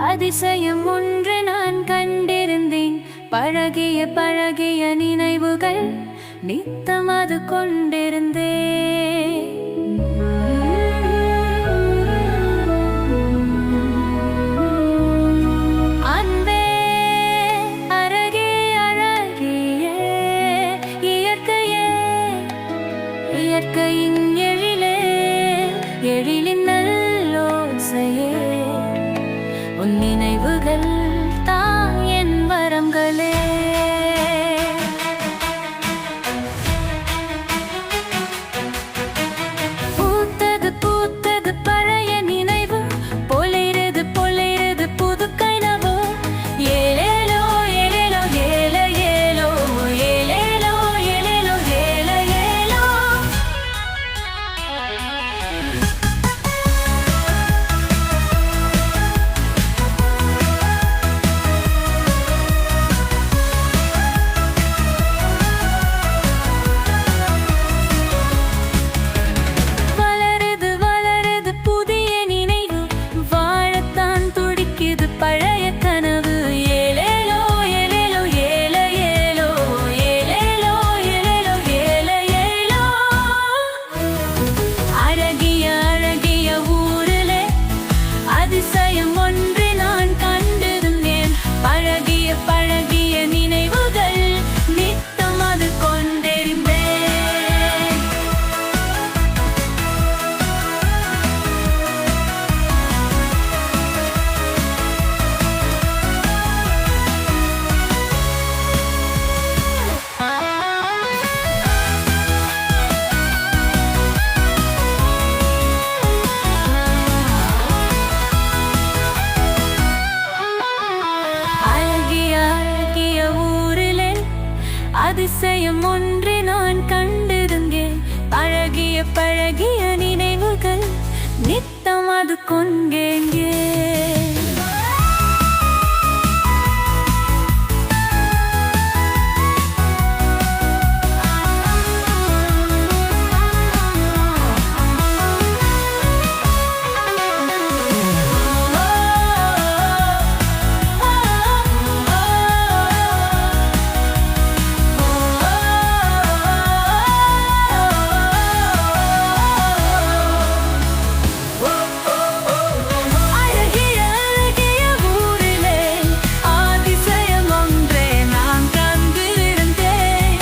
அதிசயம் ஒன்று நான் கண்டிருந்தேன். பழகிய பழகிய நினைவுகள் நித்தம் அது கொண்டிருந்தேன். அன்பே அழகே அழகிய இயற்கையே, இயற்கையின் எழிலே, எழிலின் நல்லோசையே, உன் நினைவுகள் தான் என் வரங்களே. பூத்தது பூத்தது பழைய நினைவு, பொலிருது பொலிருது புது கனவு. ஏலேலோ ஏலேலோ ஏல ஏலோ, ஏலேலோ ஏலேலோ ஏல ஏலோ. வளருது வளருது புதிய நினைவு, வாழத்தான் துடிக்குது பழைய கனவு. ஏலேலோ ஏலேலோ ஏல ஏலோ, ஏலேலோ ஏலேலோ ஏல ஏலோ. அழகிய அழகிய ஊரிலே அதிசயம் ஒன்று நான் கண்டிருந்தேன். பழகிய பழகிய நினைவுகள் நித்தம் அது கொண்டிருந்தேன். அழகிய அழகிய ஊரிலே அதிசயம் ஒன்று நான் கண்டிருந்தேன். பழகிய பழகிய நினைவுகள் நித்தம் அது கொண்டேங்கே. அழகிய அழகிய ஊரிலே அதிசயம் ஒன்றே நான் கண்டிருந்தேன்.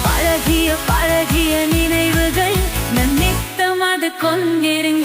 பழகிய பழகிய நினைவுகள் நான் நித்தம் அது கொண்டிருந்தேன்.